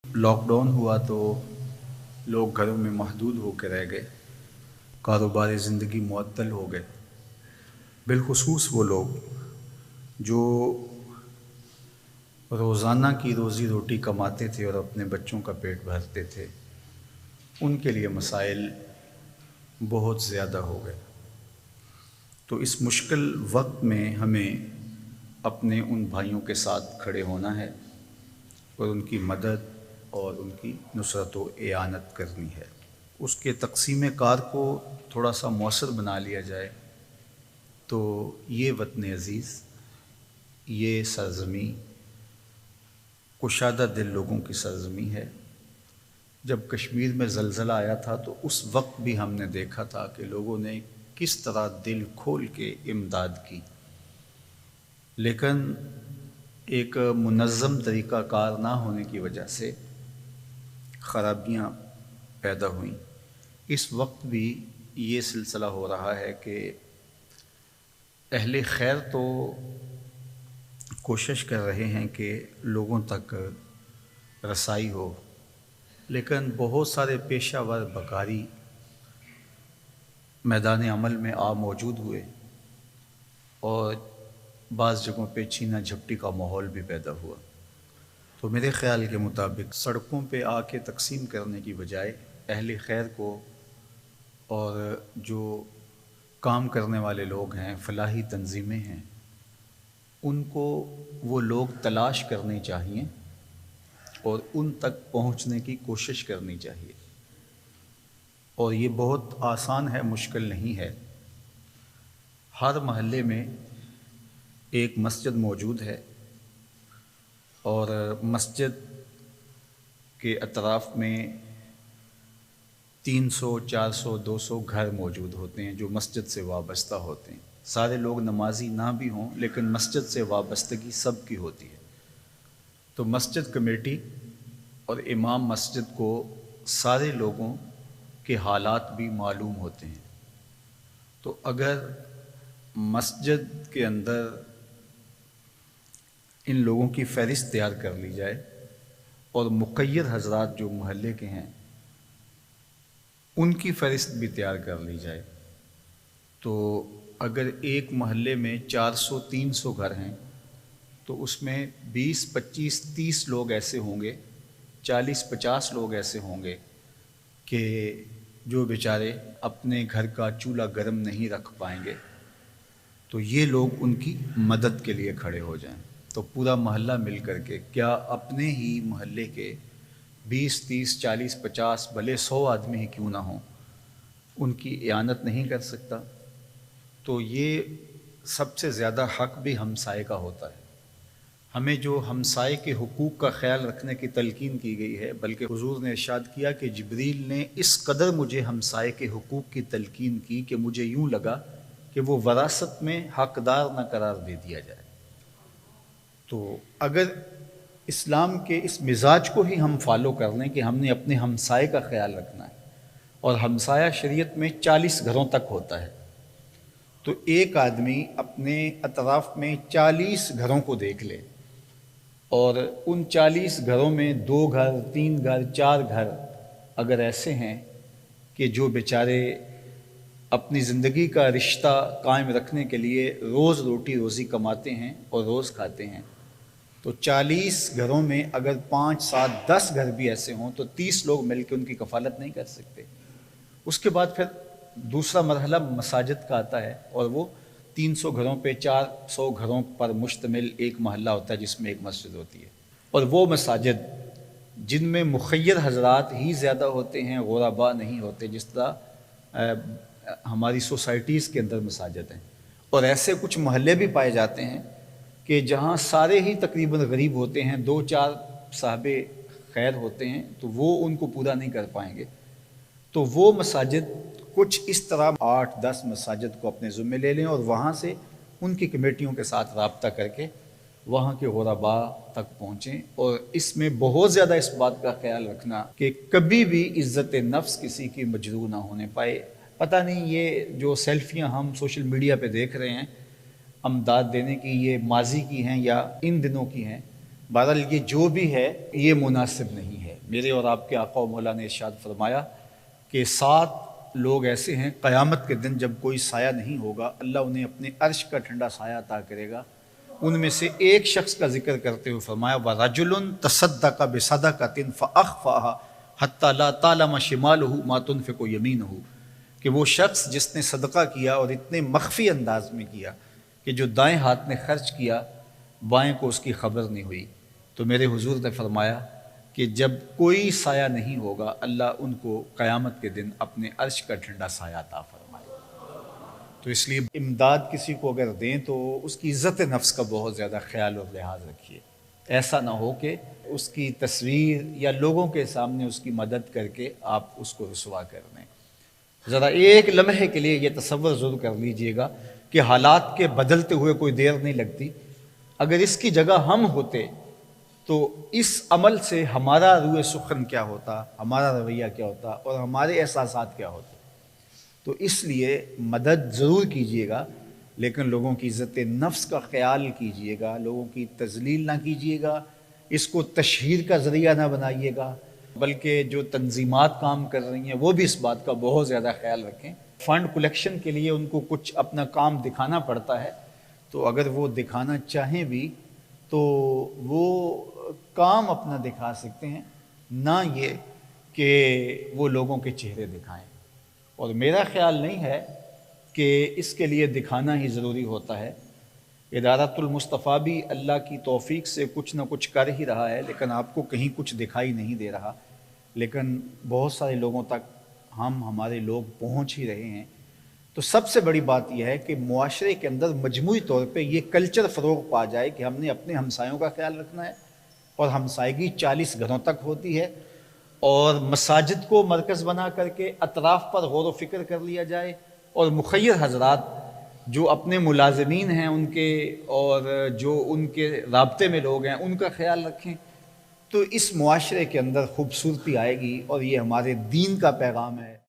Lock down ہوا تو لوگ گھروں میں محدود ہو کے رہ گئے، کاروبار زندگی معطل ہو گئے۔ بالخصوص وہ لوگ جو روزانہ کی روزی روٹی کماتے تھے اور اپنے بچوں کا پیٹ بھرتے تھے، ان کے لیے مسائل بہت زیادہ ہو گئے۔ تو اس مشکل وقت میں ہمیں اپنے ان بھائیوں کے ساتھ کھڑے ہونا ہے اور ان کی مدد اور ان کی نصرت و اعانت کرنی ہے۔ اس کے تقسیم کار کو تھوڑا سا مؤثر بنا لیا جائے تو یہ وطن عزیز، یہ سرزمین کشادہ دل لوگوں کی سرزمین ہے۔ جب کشمیر میں زلزلہ آیا تھا تو اس وقت بھی ہم نے دیکھا تھا کہ لوگوں نے کس طرح دل کھول کے امداد کی، لیکن ایک منظم طریقہ کار نہ ہونے کی وجہ سے خرابیاں پیدا ہوئیں۔ اس وقت بھی یہ سلسلہ ہو رہا ہے کہ اہل خیر تو کوشش کر رہے ہیں کہ لوگوں تک رسائی ہو، لیکن بہت سارے پیشہ ور بکاری میدان عمل میں موجود ہوئے اور بعض جگہوں پہ چھینا جھپٹی کا ماحول بھی پیدا ہوا۔ تو میرے خیال کے مطابق سڑکوں پہ آ کے تقسیم کرنے کی بجائے اہل خیر کو اور جو کام کرنے والے لوگ ہیں، فلاحی تنظیمیں ہیں، ان کو وہ لوگ تلاش کرنے چاہیے اور ان تک پہنچنے کی کوشش کرنی چاہیے۔ اور یہ بہت آسان ہے، مشکل نہیں ہے۔ ہر محلے میں ایک مسجد موجود ہے اور مسجد کے اطراف میں 300 400 200 گھر موجود ہوتے ہیں جو مسجد سے وابستہ ہوتے ہیں۔ سارے لوگ نمازی نہ بھی ہوں لیکن مسجد سے وابستگی سب کی ہوتی ہے۔ تو مسجد کمیٹی اور امام مسجد کو سارے لوگوں کے حالات بھی معلوم ہوتے ہیں۔ تو اگر مسجد کے اندر ان لوگوں کی فہرست تیار کر لی جائے اور مقید حضرات جو محلے کے ہیں ان کی فہرست بھی تیار کر لی جائے، تو اگر ایک محلے میں 400 300 گھر ہیں تو اس میں 20 25 30 لوگ ایسے ہوں گے، 40 50 لوگ ایسے ہوں گے کہ جو بیچارے اپنے گھر کا چولہا گرم نہیں رکھ پائیں گے، تو یہ لوگ ان کی مدد کے لیے کھڑے ہو جائیں۔ تو پورا محلہ مل کر کے، کیا اپنے ہی محلے کے 20 30 40 50 بھلے 100 آدمی ہی کیوں نہ ہوں، ان کی اعانت نہیں کر سکتا؟ تو یہ سب سے زیادہ حق بھی ہمسائے کا ہوتا ہے۔ ہمیں جو ہمسائے کے حقوق کا خیال رکھنے کی تلقین کی گئی ہے، بلکہ حضور نے ارشاد کیا کہ جبریل نے اس قدر مجھے ہمسائے کے حقوق کی تلقین کی کہ مجھے یوں لگا کہ وہ وراثت میں حقدار نہ قرار دے دیا جائے۔ تو اگر اسلام کے اس مزاج کو ہی ہم فالو کر لیں کہ ہم نے اپنے ہمسائے کا خیال رکھنا ہے، اور ہمسایہ شریعت میں 40 گھروں تک ہوتا ہے، تو ایک آدمی اپنے اطراف میں 40 گھروں کو دیکھ لے اور ان 40 گھروں میں 2 گھر 3 گھر 4 گھر اگر ایسے ہیں کہ جو بیچارے اپنی زندگی کا رشتہ قائم رکھنے کے لیے روز روٹی روزی کماتے ہیں اور روز کھاتے ہیں، تو 40 گھروں میں اگر 5 7 10 گھر بھی ایسے ہوں تو 30 لوگ مل کے ان کی کفالت نہیں کر سکتے۔ اس کے بعد پھر دوسرا مرحلہ مساجد کا آتا ہے، اور وہ 300 گھروں پہ 400 گھروں پر مشتمل ایک محلہ ہوتا ہے جس میں ایک مسجد ہوتی ہے۔ اور وہ مساجد جن میں مخیر حضرات ہی زیادہ ہوتے ہیں، غربا نہیں ہوتے، جس طرح ہماری سوسائٹیز کے اندر مساجد ہیں۔ اور ایسے کچھ محلے بھی پائے جاتے ہیں کہ جہاں سارے ہی تقریباً غریب ہوتے ہیں، 2 4 صاحب خیر ہوتے ہیں، تو وہ ان کو پورا نہیں کر پائیں گے۔ تو وہ مساجد کچھ اس طرح 8 10 مساجد کو اپنے ذمے لے لیں اور وہاں سے ان کی کمیٹیوں کے ساتھ رابطہ کر کے وہاں کے غربا تک پہنچیں، اور اس میں بہت زیادہ اس بات کا خیال رکھنا کہ کبھی بھی عزت نفس کسی کی مجروح نہ ہونے پائے۔ پتہ نہیں یہ جو سیلفیاں ہم سوشل میڈیا پہ دیکھ رہے ہیں امداد دینے کی، یہ ماضی کی ہیں یا ان دنوں کی ہیں، بہرحال یہ جو بھی ہے یہ مناسب نہیں ہے۔ میرے اور آپ کے آقا و مولا نے ارشاد فرمایا کہ 7 لوگ ایسے ہیں قیامت کے دن جب کوئی سایہ نہیں ہوگا، اللہ انہیں اپنے عرش کا ٹھنڈا سایہ عطا کرے گا۔ ان میں سے ایک شخص کا ذکر کرتے ہوئے فرمایا وَرَجُلٌ تَصَدَّقَ بِصَدَقَةٍ فَأَخْفَاهَا حَتَّى لَا تَعْلَمَ شِمَالُهُ مَا تُنْفِقُ يَمِينُهُ، کہ وہ شخص جس نے صدقہ کیا اور اتنے مخفی انداز میں کیا کہ جو دائیں ہاتھ نے خرچ کیا بائیں کو اس کی خبر نہیں ہوئی، تو میرے حضور نے فرمایا کہ جب کوئی سایہ نہیں ہوگا اللہ ان کو قیامت کے دن اپنے عرش کا ٹھنڈا سایہ عطا فرمائے۔ تو اس لیے امداد کسی کو اگر دیں تو اس کی عزت نفس کا بہت زیادہ خیال اور لحاظ رکھیے، ایسا نہ ہو کہ اس کی تصویر یا لوگوں کے سامنے اس کی مدد کر کے آپ اس کو رسوا کر دیں۔ ذرا ایک لمحے کے لیے یہ تصور ضرور کر لیجئے گا کہ حالات کے بدلتے ہوئے کوئی دیر نہیں لگتی، اگر اس کی جگہ ہم ہوتے تو اس عمل سے ہمارا روح سخن کیا ہوتا، ہمارا رویہ کیا ہوتا اور ہمارے احساسات کیا ہوتے۔ تو اس لیے مدد ضرور کیجئے گا، لیکن لوگوں کی عزت نفس کا خیال کیجئے گا، لوگوں کی تذلیل نہ کیجئے گا، اس کو تشہیر کا ذریعہ نہ بنائیے گا، بلکہ جو تنظیمات کام کر رہی ہیں وہ بھی اس بات کا بہت زیادہ خیال رکھیں۔ فنڈ کلیکشن کے لیے ان کو کچھ اپنا کام دکھانا پڑتا ہے، تو اگر وہ دکھانا چاہیں بھی تو وہ کام اپنا دکھا سکتے ہیں، نہ یہ کہ وہ لوگوں کے چہرے دکھائیں۔ اور میرا خیال نہیں ہے کہ اس کے لیے دکھانا ہی ضروری ہوتا ہے۔ ادارۃ المصطفیٰ بھی اللہ کی توفیق سے کچھ نہ کچھ کر ہی رہا ہے، لیکن آپ کو کہیں کچھ دکھائی نہیں دے رہا، لیکن بہت سارے لوگوں تک ہمارے لوگ پہنچ ہی رہے ہیں۔ تو سب سے بڑی بات یہ ہے کہ معاشرے کے اندر مجموعی طور پہ یہ کلچر فروغ پا جائے کہ ہم نے اپنے ہمسایوں کا خیال رکھنا ہے، اور ہمسائیگی 40 گھروں تک ہوتی ہے، اور مساجد کو مرکز بنا کر کے اطراف پر غور و فکر کر لیا جائے، اور مخیر حضرات جو اپنے ملازمین ہیں ان کے اور جو ان کے رابطے میں لوگ ہیں ان کا خیال رکھیں، تو اس معاشرے کے اندر خوبصورتی آئے گی، اور یہ ہمارے دین کا پیغام ہے۔